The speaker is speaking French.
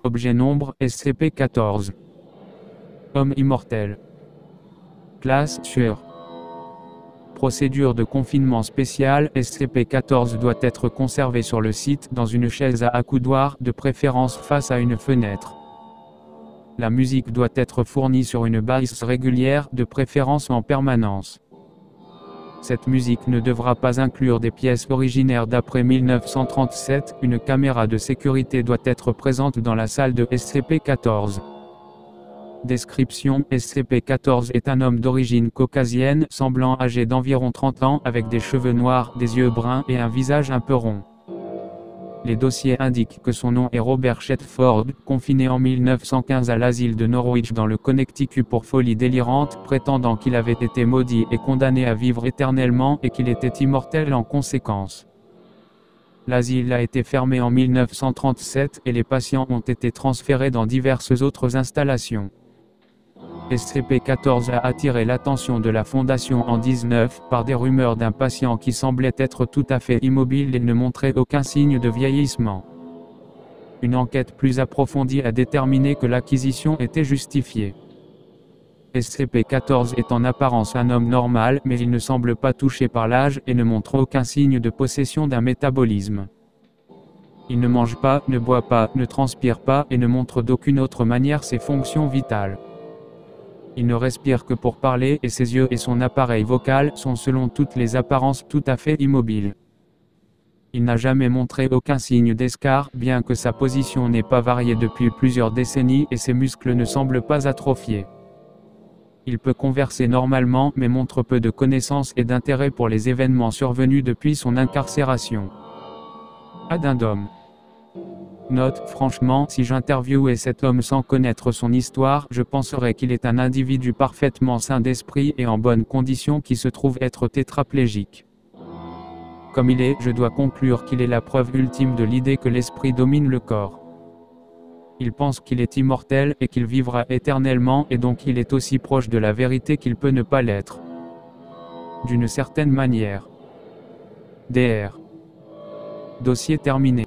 Objet nombre SCP-14. Homme immortel. Classe sûre. Procédure de confinement spéciale. SCP-14 doit être conservé sur le site dans une chaise à accoudoir, de préférence face à une fenêtre. La musique doit être fournie sur une base régulière, de préférence en permanence. Cette musique ne devra pas inclure des pièces originaires d'après 1937. Une caméra de sécurité doit être présente dans la salle de SCP-14. Description: SCP-14 est un homme d'origine caucasienne, semblant âgé d'environ 30 ans, avec des cheveux noirs, des yeux bruns et un visage un peu rond. Les dossiers indiquent que son nom est Robert Shetford, confiné en 1915 à l'asile de Norwich dans le Connecticut pour folie délirante, prétendant qu'il avait été maudit et condamné à vivre éternellement et qu'il était immortel en conséquence. L'asile a été fermé en 1937 et les patients ont été transférés dans diverses autres installations. SCP-14 a attiré l'attention de la Fondation en 19 par des rumeurs d'un patient qui semblait être tout à fait immobile et ne montrait aucun signe de vieillissement. Une enquête plus approfondie a déterminé que l'acquisition était justifiée. SCP-14 est en apparence un homme normal, mais il ne semble pas touché par l'âge et ne montre aucun signe de possession d'un métabolisme. Il ne mange pas, ne boit pas, ne transpire pas et ne montre d'aucune autre manière ses fonctions vitales. Il ne respire que pour parler et ses yeux et son appareil vocal sont selon toutes les apparences tout à fait immobiles. Il n'a jamais montré aucun signe d'escarre, bien que sa position n'ait pas varié depuis plusieurs décennies et ses muscles ne semblent pas atrophiés. Il peut converser normalement mais montre peu de connaissances et d'intérêt pour les événements survenus depuis son incarcération. Addendum. Note: franchement, si j'interviewais cet homme sans connaître son histoire, je penserais qu'il est un individu parfaitement sain d'esprit et en bonne condition qui se trouve être tétraplégique. Comme il est, je dois conclure qu'il est la preuve ultime de l'idée que l'esprit domine le corps. Il pense qu'il est immortel et qu'il vivra éternellement et donc il est aussi proche de la vérité qu'il peut ne pas l'être. D'une certaine manière. Dr. Dossier terminé.